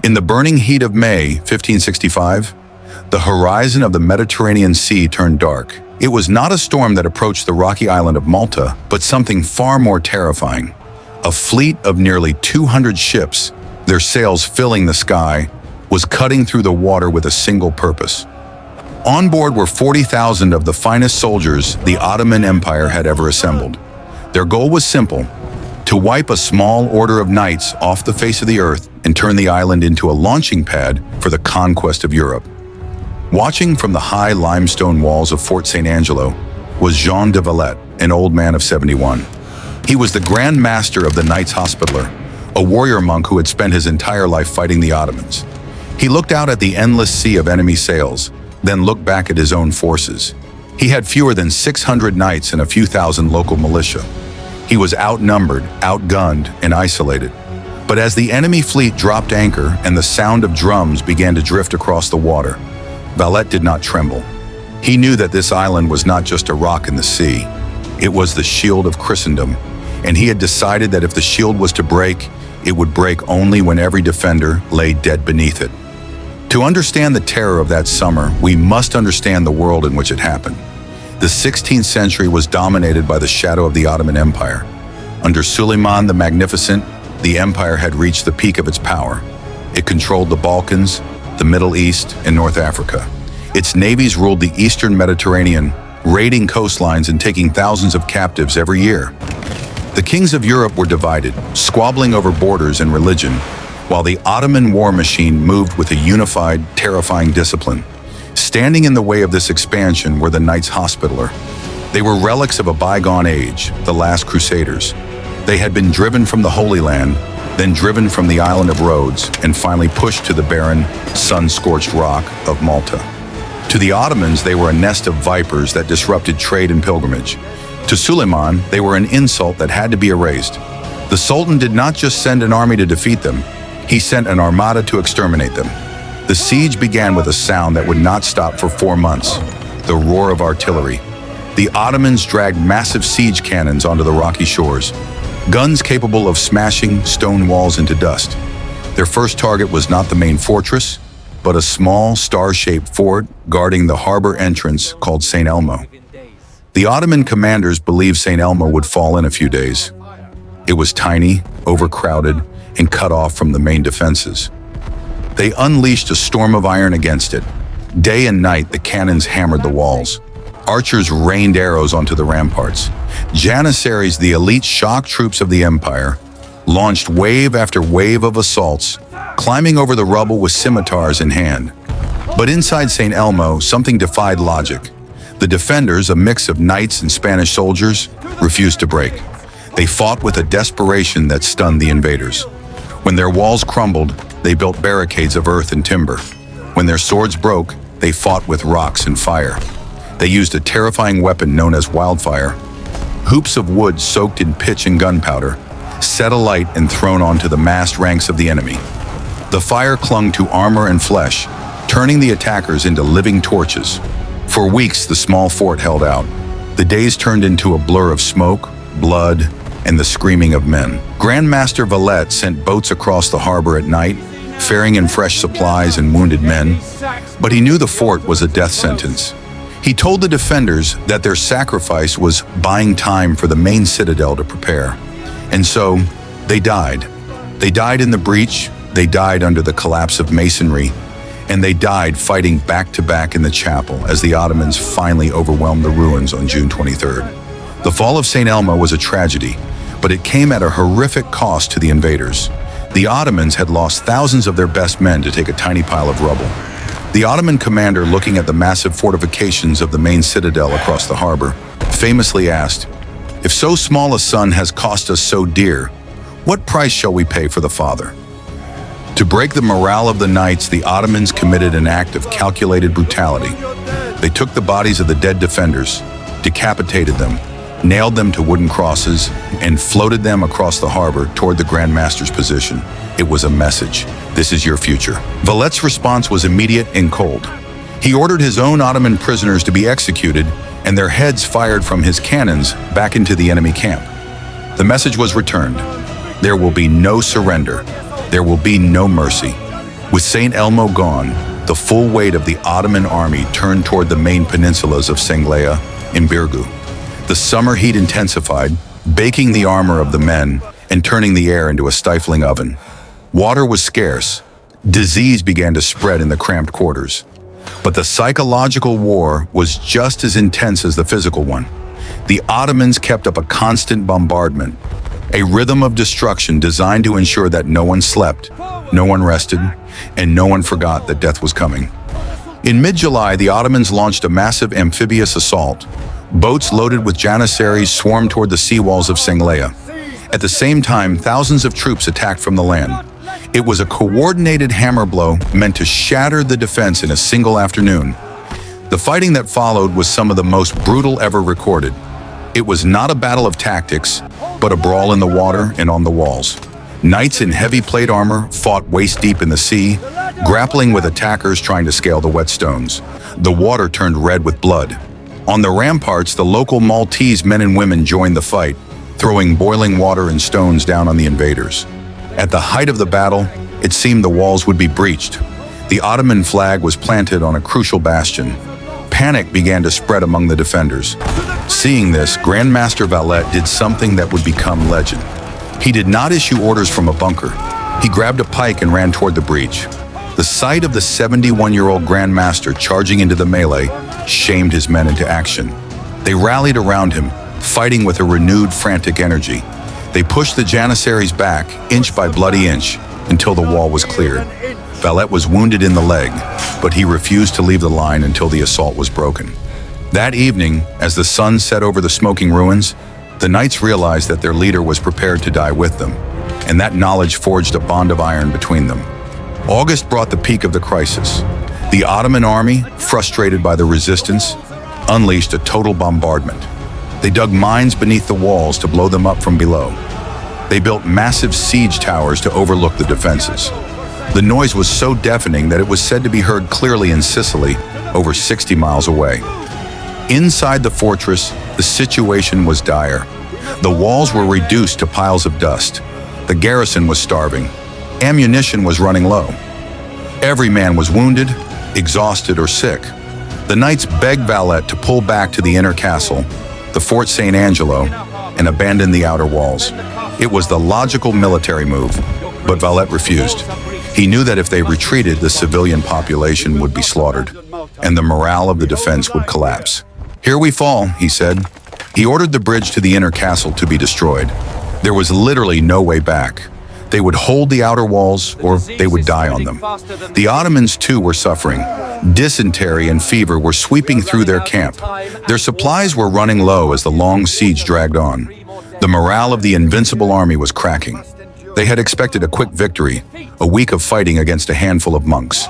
In the burning heat of May 1565, the horizon of the Mediterranean Sea turned dark. It was not a storm that approached the rocky island of Malta, but something far more terrifying. A fleet of nearly 200 ships, their sails filling the sky, was cutting through the water with a single purpose. On board were 40,000 of the finest soldiers the Ottoman Empire had ever assembled. Their goal was simple: to wipe a small order of knights off the face of the earth and turn the island into a launching pad for the conquest of Europe. Watching from the high limestone walls of Fort St. Angelo was Jean de Valette, an old man of 71. He was the Grand Master of the Knights Hospitaller, a warrior monk who had spent his entire life fighting the Ottomans. He looked out at the endless sea of enemy sails, then looked back at his own forces. He had fewer than 600 knights and a few thousand local militia. He was outnumbered, outgunned, and isolated. But as the enemy fleet dropped anchor and the sound of drums began to drift across the water, Valette did not tremble. He knew that this island was not just a rock in the sea. It was the shield of Christendom, and he had decided that if the shield was to break, it would break only when every defender lay dead beneath it. To understand the terror of that summer, we must understand the world in which it happened. The 16th century was dominated by the shadow of the Ottoman Empire. Under Suleiman the Magnificent, the empire had reached the peak of its power. It controlled the Balkans, the Middle East, and North Africa. Its navies ruled the Eastern Mediterranean, raiding coastlines and taking thousands of captives every year. The kings of Europe were divided, squabbling over borders and religion, while the Ottoman war machine moved with a unified, terrifying discipline. Standing in the way of this expansion were the Knights Hospitaller. They were relics of a bygone age, the last Crusaders. They had been driven from the Holy Land, then driven from the island of Rhodes, and finally pushed to the barren, sun-scorched rock of Malta. To the Ottomans, they were a nest of vipers that disrupted trade and pilgrimage. To Suleiman, they were an insult that had to be erased. The Sultan did not just send an army to defeat them, he sent an armada to exterminate them. The siege began with a sound that would not stop for 4 months: the roar of artillery. The Ottomans dragged massive siege cannons onto the rocky shores, guns capable of smashing stone walls into dust. Their first target was not the main fortress, but a small, star-shaped fort guarding the harbor entrance called Saint Elmo. The Ottoman commanders believed Saint Elmo would fall in a few days. It was tiny, overcrowded, and cut off from the main defenses. They unleashed a storm of iron against it. Day and night, the cannons hammered the walls. Archers rained arrows onto the ramparts. Janissaries, the elite shock troops of the empire, launched wave after wave of assaults, climbing over the rubble with scimitars in hand. But inside St. Elmo, something defied logic. The defenders, a mix of knights and Spanish soldiers, refused to break. They fought with a desperation that stunned the invaders. When their walls crumbled, they built barricades of earth and timber. When their swords broke, they fought with rocks and fire. They used a terrifying weapon known as wildfire, hoops of wood soaked in pitch and gunpowder, set alight and thrown onto the massed ranks of the enemy. The fire clung to armor and flesh, turning the attackers into living torches. For weeks, the small fort held out. The days turned into a blur of smoke, blood, and the screaming of men. Grand Master Valette sent boats across the harbor at night, ferrying in fresh supplies and wounded men, but he knew the fort was a death sentence. He told the defenders that their sacrifice was buying time for the main citadel to prepare. And so, they died. They died in the breach, they died under the collapse of masonry, and they died fighting back-to-back in the chapel as the Ottomans finally overwhelmed the ruins on June 23rd. The fall of St. Elmo was a tragedy, but it came at a horrific cost to the invaders. The Ottomans had lost thousands of their best men to take a tiny pile of rubble. The Ottoman commander, looking at the massive fortifications of the main citadel across the harbor, famously asked, "If so small a son has cost us so dear, what price shall we pay for the father?" To break the morale of the knights, the Ottomans committed an act of calculated brutality. They took the bodies of the dead defenders, decapitated them, nailed them to wooden crosses, and floated them across the harbor toward the Grand Master's position. It was a message: this is your future. Valette's response was immediate and cold. He ordered his own Ottoman prisoners to be executed and their heads fired from his cannons back into the enemy camp. The message was returned: there will be no surrender. There will be no mercy. With Saint Elmo gone, the full weight of the Ottoman army turned toward the main peninsulas of Senglea and Birgu. The summer heat intensified, baking the armor of the men and turning the air into a stifling oven. Water was scarce. Disease began to spread in the cramped quarters. But the psychological war was just as intense as the physical one. The Ottomans kept up a constant bombardment, a rhythm of destruction designed to ensure that no one slept, no one rested, and no one forgot that death was coming. In mid-July, the Ottomans launched a massive amphibious assault. Boats loaded with janissaries swarmed toward the seawalls of Senglea. At the same time, thousands of troops attacked from the land. It was a coordinated hammer blow meant to shatter the defense in a single afternoon. The fighting that followed was some of the most brutal ever recorded. It was not a battle of tactics, but a brawl in the water and on the walls. Knights in heavy plate armor fought waist-deep in the sea, grappling with attackers trying to scale the wet stones. The water turned red with blood. On the ramparts, the local Maltese men and women joined the fight, throwing boiling water and stones down on the invaders. At the height of the battle, it seemed the walls would be breached. The Ottoman flag was planted on a crucial bastion. Panic began to spread among the defenders. Seeing this, Grandmaster Valette did something that would become legend. He did not issue orders from a bunker. He grabbed a pike and ran toward the breach. The sight of the 71-year-old Grandmaster charging into the melee shamed his men into action. They rallied around him, fighting with a renewed, frantic energy. They pushed the janissaries back, inch by bloody inch, until the wall was cleared. Valette was wounded in the leg, but he refused to leave the line until the assault was broken. That evening, as the sun set over the smoking ruins, the knights realized that their leader was prepared to die with them, and that knowledge forged a bond of iron between them. August brought the peak of the crisis. The Ottoman army, frustrated by the resistance, unleashed a total bombardment. They dug mines beneath the walls to blow them up from below. They built massive siege towers to overlook the defenses. The noise was so deafening that it was said to be heard clearly in Sicily, over 60 miles away. Inside the fortress, the situation was dire. The walls were reduced to piles of dust. The garrison was starving. Ammunition was running low. Every man was wounded, exhausted, or sick. The knights begged Valette to pull back to the inner castle, the Fort St. Angelo, and abandon the outer walls. It was the logical military move, but Valette refused. He knew that if they retreated, the civilian population would be slaughtered, and the morale of the defense would collapse. "Here we fall," he said. He ordered the bridge to the inner castle to be destroyed. There was literally no way back. They would hold the outer walls, or they would die on them. The Ottomans, too, were suffering. Dysentery and fever were sweeping through their camp. Their supplies were running low as the long siege dragged on. The morale of the invincible army was cracking. They had expected a quick victory, a week of fighting against a handful of monks.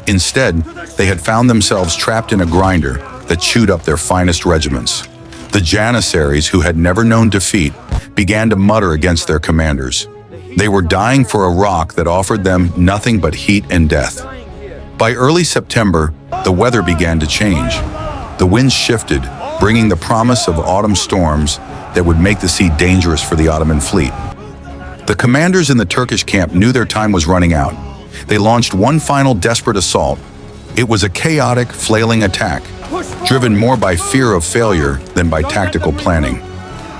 Instead, they had found themselves trapped in a grinder that chewed up their finest regiments. The janissaries, who had never known defeat, began to mutter against their commanders. They were dying for a rock that offered them nothing but heat and death. By early September, the weather began to change. The winds shifted, bringing the promise of autumn storms that would make the sea dangerous for the Ottoman fleet. The commanders in the Turkish camp knew their time was running out. They launched one final desperate assault. It was a chaotic, flailing attack, driven more by fear of failure than by tactical planning.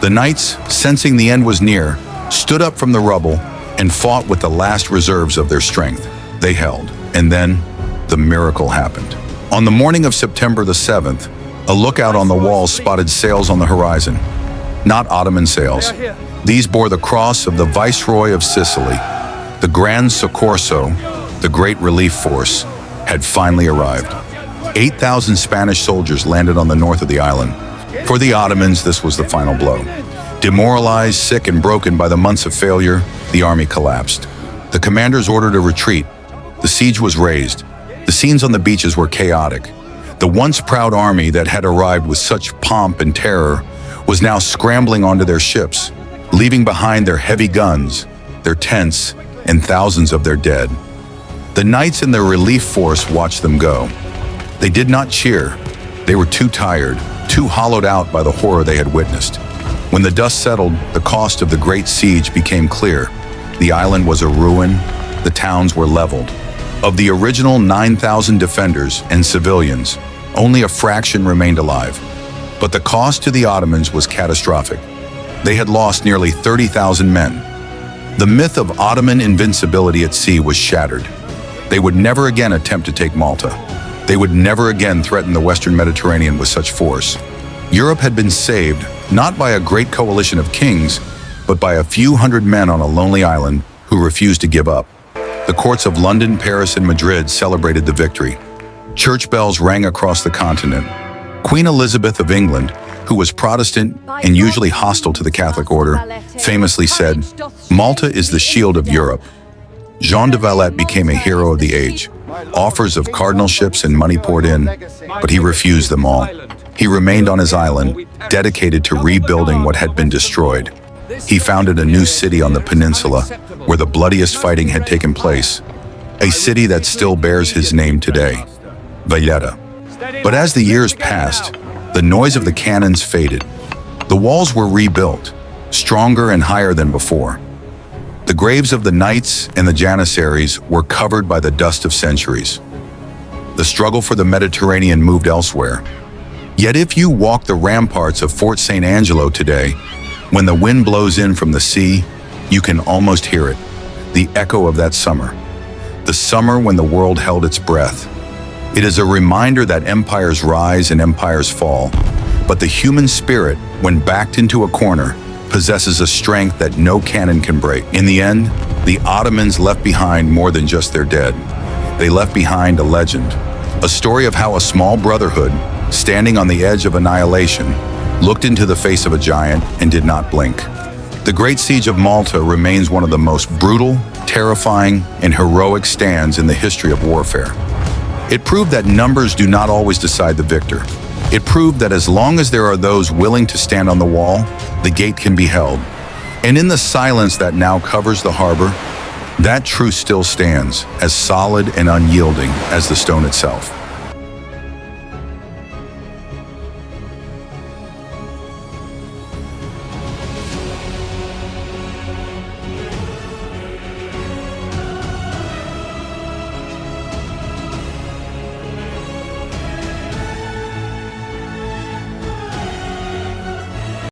The knights, sensing the end was near, stood up from the rubble and fought with the last reserves of their strength. They held, and then the miracle happened. On the morning of September the 7th, a lookout on the walls spotted sails on the horizon. Not Ottoman sails. These bore the cross of the Viceroy of Sicily. The Gran Soccorso, the Great Relief Force, had finally arrived. 8,000 Spanish soldiers landed on the north of the island. For the Ottomans, this was the final blow. Demoralized, sick, and broken by the months of failure, the army collapsed. The commanders ordered a retreat. The siege was raised. The scenes on the beaches were chaotic. The once proud army that had arrived with such pomp and terror was now scrambling onto their ships, leaving behind their heavy guns, their tents, and thousands of their dead. The knights and their relief force watched them go. They did not cheer. They were too tired, too hollowed out by the horror they had witnessed. When the dust settled, the cost of the Great Siege became clear. The island was a ruin. The towns were leveled. Of the original 9,000 defenders and civilians, only a fraction remained alive. But the cost to the Ottomans was catastrophic. They had lost nearly 30,000 men. The myth of Ottoman invincibility at sea was shattered. They would never again attempt to take Malta. They would never again threaten the Western Mediterranean with such force. Europe had been saved not by a great coalition of kings, but by a few hundred men on a lonely island who refused to give up. The courts of London, Paris, and Madrid celebrated the victory. Church bells rang across the continent. Queen Elizabeth of England, who was Protestant and usually hostile to the Catholic order, famously said, "Malta is the shield of Europe." Jean de Valette became a hero of the age. Offers of cardinalships and money poured in, but he refused them all. He remained on his island, dedicated to rebuilding what had been destroyed. He founded a new city on the peninsula, where the bloodiest fighting had taken place, a city that still bears his name today, Valette. But as the years passed, the noise of the cannons faded. The walls were rebuilt, stronger and higher than before. The graves of the knights and the janissaries were covered by the dust of centuries. The struggle for the Mediterranean moved elsewhere. Yet if you walk the ramparts of Fort St. Angelo today, when the wind blows in from the sea, you can almost hear it, the echo of that summer. The summer when the world held its breath. It is a reminder that empires rise and empires fall, but the human spirit, when backed into a corner, possesses a strength that no cannon can break. In the end, the Ottomans left behind more than just their dead. They left behind a legend, a story of how a small brotherhood, standing on the edge of annihilation, looked into the face of a giant and did not blink. The Great Siege of Malta remains one of the most brutal, terrifying, and heroic stands in the history of warfare. It proved that numbers do not always decide the victor. It proved that as long as there are those willing to stand on the wall, the gate can be held. And in the silence that now covers the harbor, that truth still stands, as solid and unyielding as the stone itself.